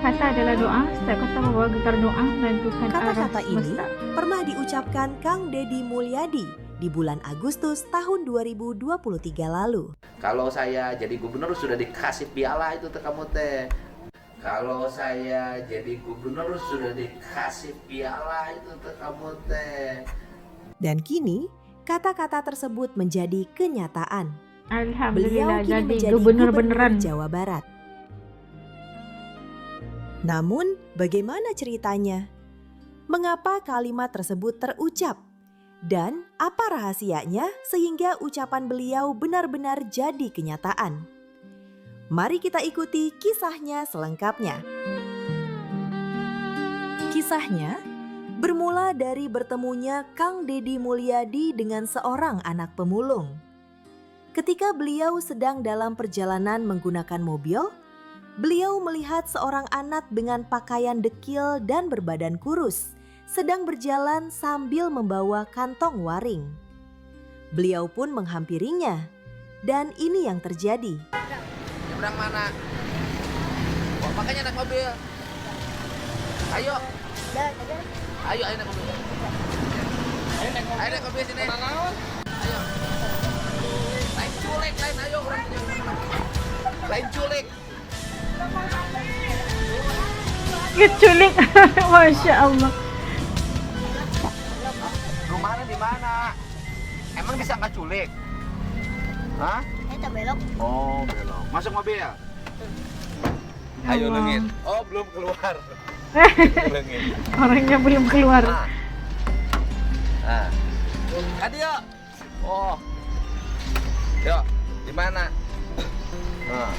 kata adalah doa. Setiap kata membawa getar doa menentukan arah Kata-kata ini semesta. pernah diucapkan Kang Deddy Mulyadi di bulan Agustus tahun 2023 lalu. Kalau saya jadi gubernur sudah dikasih piala itu teh kamu teh. Kalau saya jadi gubernur sudah dikasih piala itu teh kamu teh. Dan kini, kata-kata tersebut menjadi kenyataan. Alhamdulillah Beliau kini jadi menjadi gubernur gubernur beneran. Jawa Barat. Namun, bagaimana ceritanya? Mengapa kalimat tersebut terucap? Dan apa rahasianya sehingga ucapan beliau benar-benar jadi kenyataan? Mari kita ikuti kisahnya selengkapnya. Kisahnya bermula dari bertemunya Kang Deddy Mulyadi dengan seorang anak pemulung. Ketika beliau sedang dalam perjalanan menggunakan mobil, beliau melihat seorang anak dengan pakaian dekil dan berbadan kurus sedang berjalan sambil membawa kantong waring. Beliau pun menghampirinya, dan ini yang terjadi. Nyebrang mana? Oh, makanya naik mobil. Ayo. Ayo naik mobil. Ayo naik mobil sini. Ayo. Lain culik, lain ayo orang punya rumah. Lain culik. Keculik. Masya Allah. Rumahnya di mana? Emang bisa nggak culik? Hah? Kita belok. Oh, belok. Masuk mobil. Ya Ayo Allah. lengit. Oh, belum keluar. Lengit. Orangnya belum keluar. Nah. Tadi yuk. Oh. Yuk, di mana? Nah.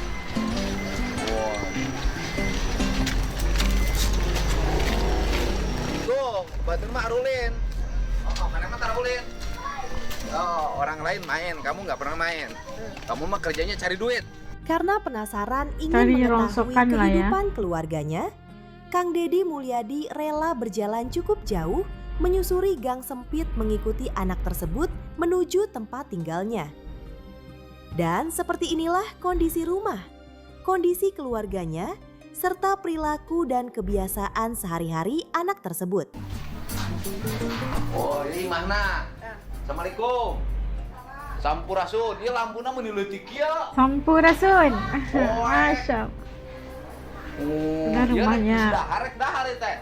Wow. Tuh, batu mah arulin. Oh, mana mah tarulin. Oh, orang lain main, kamu nggak pernah main. Kamu mah kerjanya cari duit. Karena penasaran ingin Cari mengetahui rongsokan lah ya. kehidupan keluarganya, Kang Deddy Mulyadi rela berjalan cukup jauh menyusuri gang sempit mengikuti anak tersebut menuju tempat tinggalnya. Dan seperti inilah kondisi rumah, kondisi keluarganya, serta perilaku dan kebiasaan sehari-hari anak tersebut. Oh, ini mana? Assalamualaikum. Sampurasun, ieu lampuna mun dileutik ieu. Sampurasun. Oh, Masya. Nah, ieu rumahnya. rek dahar rek dahar ieu teh.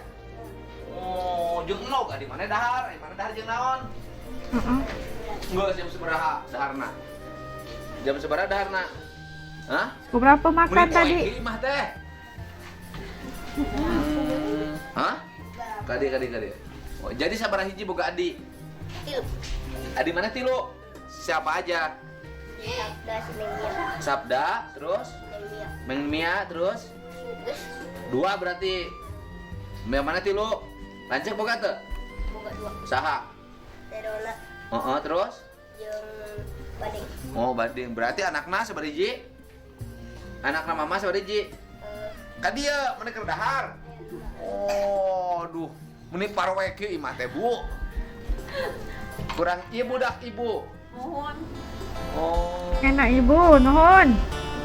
Oh, jeung enog di mana dahar? Di mana dahar jeung naon? Geus jam sabaraha daharna? Jam sabaraha daharna? Hah? Berapa makan Beli tadi? poe kieu mah teh. Hah? Kadi. Oh, jadi sabaraha hiji boga adi? Tilu. Adi mana tilu? Siapa aja? Sabda seminggu. Sabda, terus Meng Mia, terus Terus dua berarti. Yang mana tilu? Lanceuk boga teu? buka dua. Saha? Terona Terus? yang bading. Oh, bading. Berarti anakna sabariji? Anakna mama sabariji? Ka dieu mana keur dahar? Oh, duh. Meni parwe kieu imah teh, Bu. Kurang ieu budak ibu. Mohon. Oh, Enak ibu, nuhun.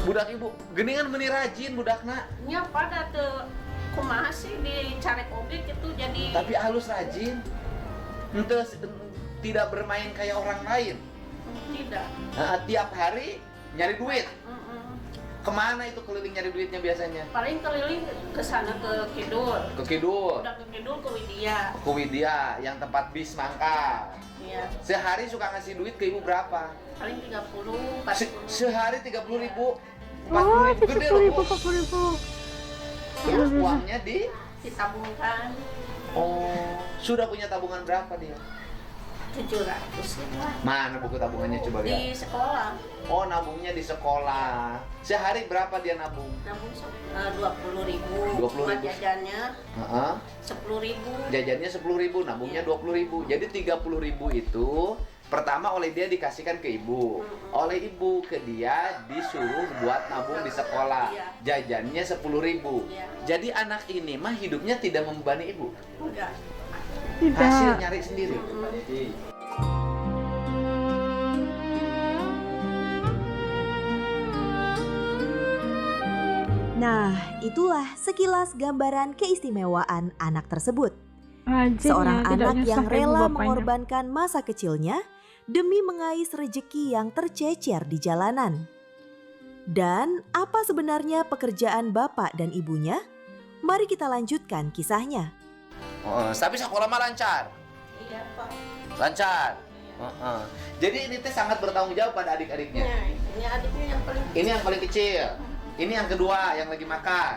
budak ibu. Geuningan meni rajin budakna. nya pada tuh kumaha sih dicarek oge gitu jadi Tapi halus rajin. Henteu tidak bermain kayak orang lain. tidak. Tiap hari nyari duit. Mm-mm. Kemana itu keliling nyari duitnya biasanya? Paling keliling ke sana ke Kidul. Ke Kidul, Udah ke Kidul ke Widya. ke Widya, yang tempat bis mangkal. Iya. Sehari suka ngasih duit ke ibu berapa? Paling 30, 40. Sehari 30.000, 40.000, Oh, gede 30 loh, ribu, Bu. 40 ribu. Terus uangnya Ditabungkan sudah punya tabungan berapa dia? 700 lah. Mana buku tabungannya coba lihat? Di sekolah Oh, nabungnya di sekolah. Sehari berapa dia nabung? nabung 20.000. 20.000. Buat jajannya Heeh. 10.000. Jajannya 10.000, nabungnya 20.000. Jadi 30.000 itu pertama oleh dia dikasihkan ke ibu. Oleh ibu ke dia disuruh buat nabung di sekolah. Iya. Jajannya 10.000. Iya. Jadi anak ini mah hidupnya tidak membebani ibu. Udah. Hasil Tidak. nyari sendiri. Nah, itulah sekilas gambaran keistimewaan anak tersebut. Rajin Seorang ya, tidak anak nyusah yang ibu rela bapaknya. mengorbankan masa kecilnya demi mengais rejeki yang tercecer di jalanan. Dan apa sebenarnya pekerjaan bapak dan ibunya? Mari kita lanjutkan kisahnya. Tapi sekolah mah lancar. Iya Pak. Lancar. Jadi ini teh sangat bertanggung jawab pada adik-adiknya. Nah, ini adiknya yang paling Ini yang paling kecil. Ini yang kedua yang lagi makan.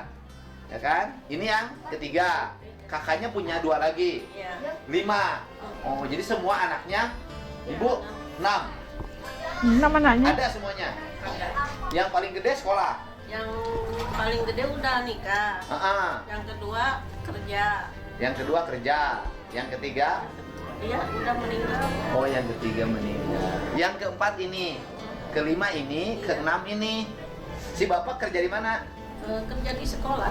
Ya kan? Ini yang ketiga. Kakaknya punya 2 lagi. Iya. 5. Oh, jadi semua anaknya ibu 6. Nama anaknya? Ada semuanya. Ada. Yang paling gede sekolah. Yang paling gede udah nikah. Yang kedua kerja. Yang kedua kerja. Yang ketiga, Dia udah meninggal. oh yang ketiga meninggal. Yang keempat ini, kelima ini, keenam ini. Si bapak kerja di mana? Kerja di sekolah.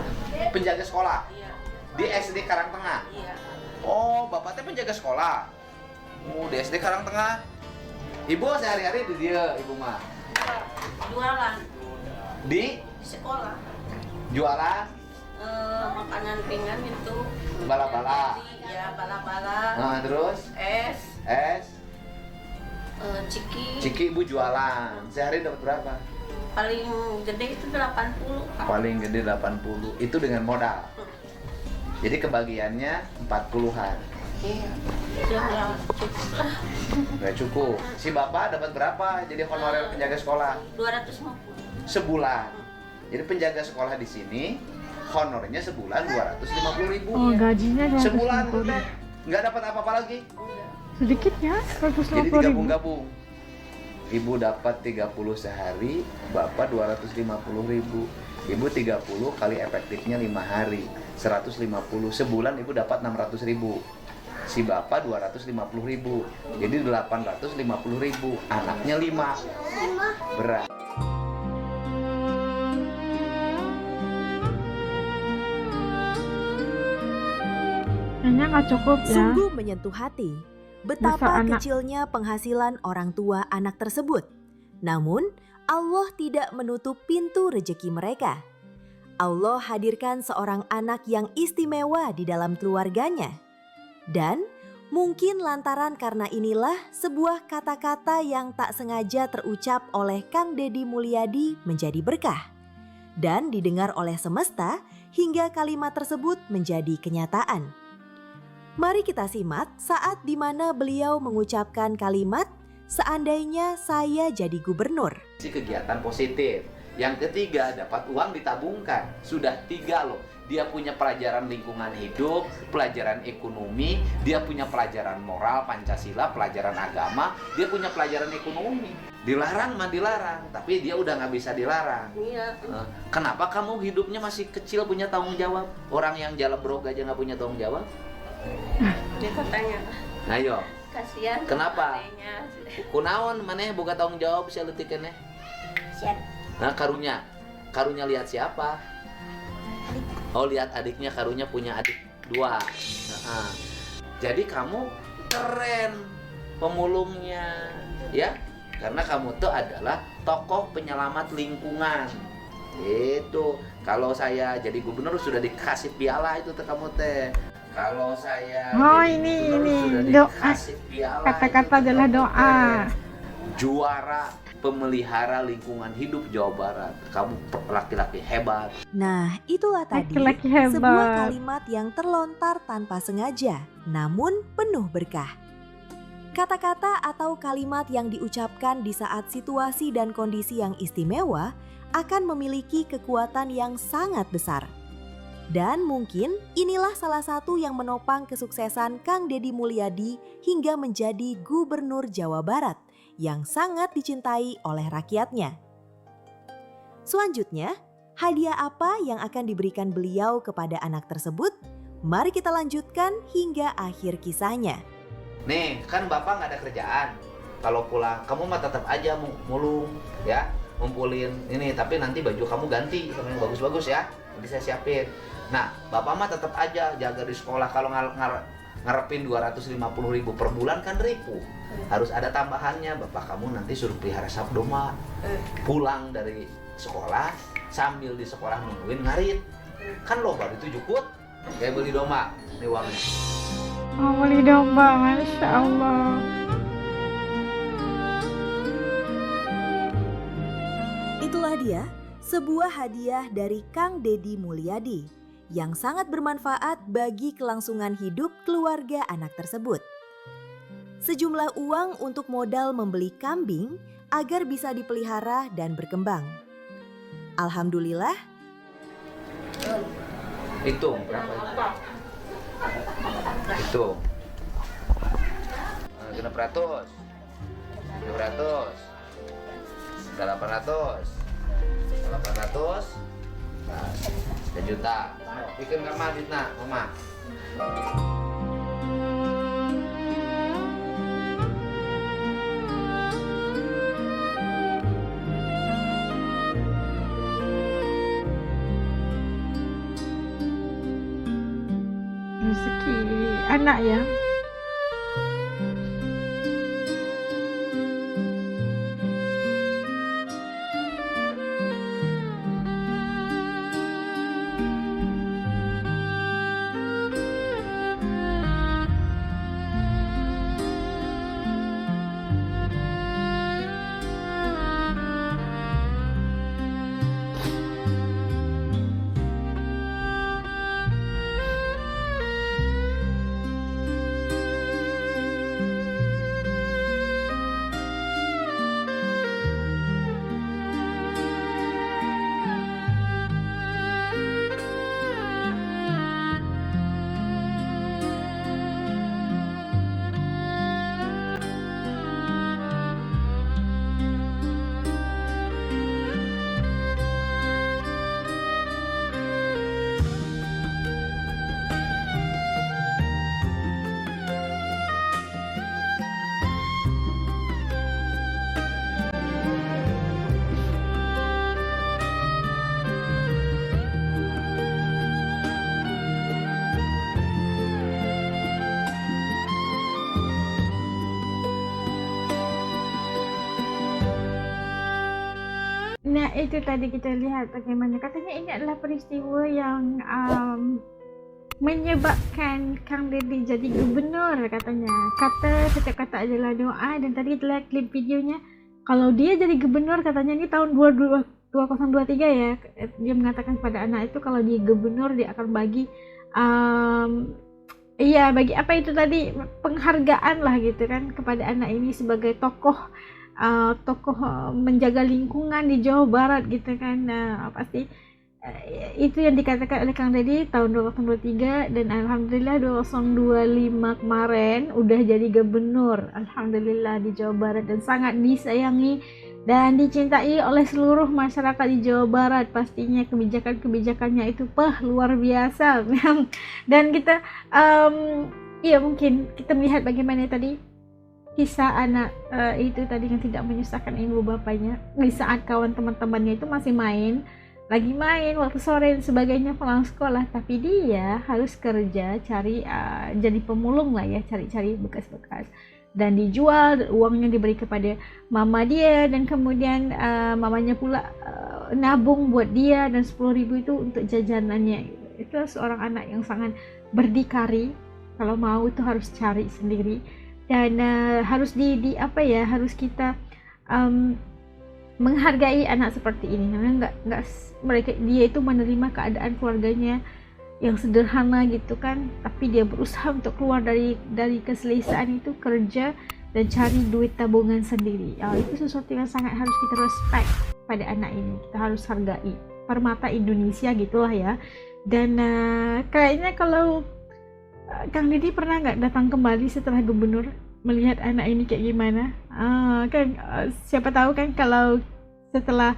Penjaga sekolah. Iya. Di SD Karangtengah. Iya. Oh, bapaknya penjaga sekolah. Oh, di SD Karangtengah. Ibu sehari-hari di dia, ibu mah. Jualan Di di sekolah. jualan Makanan ringan itu. bala-bala. Ya, bala-bala. Nah, terus Es. Ciki. Ciki ibu jualan. Sehari dapat berapa? Paling gede itu 80. Paling gede 80. Itu dengan modal. Jadi kebagiannya 40-an. Iya. Itu nggak cukup lah. Nggak cukup. Si bapak dapat berapa jadi honorer penjaga sekolah? 250. Sebulan. Jadi penjaga sekolah di sini honornya sebulan 250.000. Oh, gajinya 250. Sebulan udah nggak dapat apa-apa lagi. Sedikit ya, Jadi 150.000. digabung-gabung. Ibu dapat 30 sehari, bapak 250.000. Ibu 30 kali efektifnya 5 hari, 150. Sebulan ibu dapat 600.000. Si bapak 250.000. Jadi 850.000. Anaknya 5. Berat. Kayaknya nggak cukup ya. Sungguh menyentuh hati betapa Masa anak- kecilnya penghasilan orang tua anak tersebut. Namun, Allah tidak menutup pintu rejeki mereka. Allah hadirkan seorang anak yang istimewa di dalam keluarganya. Dan mungkin lantaran karena inilah sebuah kata-kata yang tak sengaja terucap oleh Kang Deddy Mulyadi menjadi berkah. Dan didengar oleh semesta hingga kalimat tersebut menjadi kenyataan. Mari kita simak saat di mana beliau mengucapkan kalimat, "Seandainya saya jadi gubernur." Si kegiatan positif. Yang ketiga, dapat uang ditabungkan. Sudah 3 loh. Dia punya pelajaran lingkungan hidup, pelajaran ekonomi, dia punya pelajaran moral, Pancasila, pelajaran agama, dia punya pelajaran ekonomi. Dilarang mah dilarang, tapi dia udah nggak bisa dilarang. Iya. Kenapa kamu hidupnya masih kecil punya tanggung jawab? Orang yang jalabrog aja nggak punya tanggung jawab? Dia katanya Ayo, kasihan. Kenapa? adeknya. kunaon maneh boga tanggung jawab sia leutik keneh. Siap. Nah, karunya lihat siapa? Oh, lihat adiknya, karunya punya adik 2. Nah, jadi kamu keren pemulungnya, ya? Karena kamu tuh adalah tokoh penyelamat lingkungan. Itu kalau saya jadi gubernur sudah dikasih piala itu teh kamu teh. Kalau saya Oh, jadi ini gubernur sudah doa. dikasih piala. Kata-kata itu teh adalah kamu doa. teh. Juara pemelihara lingkungan hidup Jawa Barat. Kamu laki-laki hebat. Nah, itulah tadi Laki-laki hebat. sebuah kalimat yang terlontar tanpa sengaja, namun penuh berkah. Kata-kata atau kalimat yang diucapkan di saat situasi dan kondisi yang istimewa akan memiliki kekuatan yang sangat besar. Dan mungkin inilah salah satu yang menopang kesuksesan Kang Deddy Mulyadi hingga menjadi Gubernur Jawa Barat yang sangat dicintai oleh rakyatnya. Selanjutnya, hadiah apa yang akan diberikan beliau kepada anak tersebut? Mari kita lanjutkan hingga akhir kisahnya. Nih, kan bapak nggak ada kerjaan. Kalau pulang, kamu mah tetap aja mulung, ya, ngumpulin ini. Tapi nanti baju kamu ganti sama yang bagus-bagus ya. Nanti saya siapin. Nah, bapak mah tetap aja jaga di sekolah. Kalau ngarepin 250.000 per bulan kan ribu. Harus ada tambahannya. Bapak kamu nanti suruh pelihara sabdoma. Pulang dari sekolah, sambil di sekolah nungguin ngarit. Kan loba itu jukut kayak beli domba di uangnya. Oh, beli domba, Masya Allah. Itulah dia sebuah hadiah dari Kang Deddy Mulyadi yang sangat bermanfaat bagi kelangsungan hidup keluarga anak tersebut. Sejumlah uang untuk modal membeli kambing agar bisa dipelihara dan berkembang. Alhamdulillah, Hitung berapa itu? Hitung. Genep ratus, 700, 800, 800, 1 juta. Bikin kamar ditna, mama. Rezeki anak ya. Nah, itu tadi kita lihat bagaimana katanya ini adalah peristiwa yang menyebabkan Kang Deddy jadi gubernur katanya. Setiap kata adalah doa, dan tadi kita lihat klip videonya. Kalau dia jadi gubernur katanya ini tahun 2023 ya. Dia mengatakan kepada anak itu kalau dia gubernur dia akan bagi bagi apa itu tadi, penghargaan lah gitu kan kepada anak ini sebagai tokoh menjaga lingkungan di Jawa Barat gitu kan. Pasti itu yang dikatakan oleh Kang Deddy tahun 2023, dan alhamdulillah 2025 kemarin udah jadi gubernur alhamdulillah di Jawa Barat, dan sangat disayangi dan dicintai oleh seluruh masyarakat di Jawa Barat. Pastinya kebijakannya itu luar biasa. Dan kita mungkin kita melihat bagaimana tadi kisah anak itu tadi yang tidak menyusahkan ibu bapaknya di saat kawan teman-temannya itu masih lagi main waktu sore dan sebagainya pulang sekolah, tapi dia harus kerja cari jadi pemulung lah ya, cari bekas-bekas dan dijual, uangnya diberi kepada mama dia, dan kemudian mamanya pula nabung buat dia, dan 10.000 itu untuk jajanannya. Itu seorang anak yang sangat berdikari, kalau mau itu harus cari sendiri. Dan harus harus kita menghargai anak seperti ini, karena dia itu menerima keadaan keluarganya yang sederhana gitu kan, tapi dia berusaha untuk keluar dari keselesaan itu, kerja dan cari duit tabungan sendiri. Itu sesuatu yang sangat harus kita respect pada anak ini, kita harus hargai permata Indonesia gitulah ya. Dan kayaknya kalau Kang Deddy pernah nggak datang kembali setelah gubernur melihat anak ini kayak gimana? Siapa tahu kan kalau setelah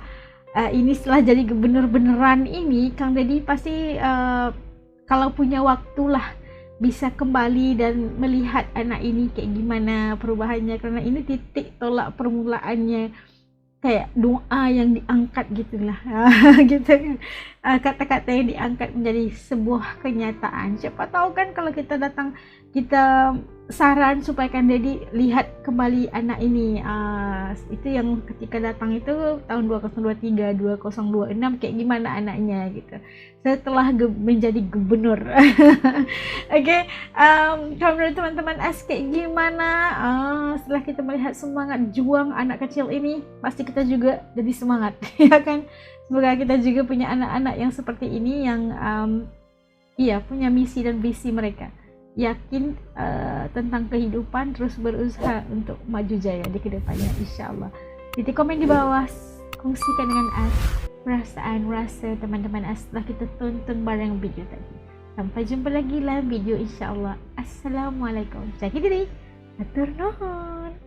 jadi gubernur beneran ini, Kang Deddy pasti kalau punya waktu lah bisa kembali dan melihat anak ini kayak gimana perubahannya, karena ini titik tolak permulaannya, kayak doa yang diangkat gitulah. Gitu kan, kata-kata yang diangkat menjadi sebuah kenyataan. Siapa tahu kan kalau kita datang, kita saran supaya Kang Deddy lihat kembali anak ini. Itu yang ketika datang itu tahun 2023, 2026 kayak gimana anaknya gitu. Setelah menjadi gubernur. Oke, kalau menurut teman-teman kayak gimana setelah kita melihat semangat juang anak kecil ini, pasti kita juga jadi semangat, ya kan? Semoga kita juga punya anak-anak yang seperti ini yang punya misi dan visi mereka. Yakin tentang kehidupan, terus berusaha untuk maju jaya di kedepannya, insyaallah. Titik komen di bawah, kongsikan dengan perasaan rasa teman-teman setelah kita tonton bareng video tadi. Sampai jumpa lagi dalam video insyaallah. Assalamualaikum. Jaga diri. Atur nuhun.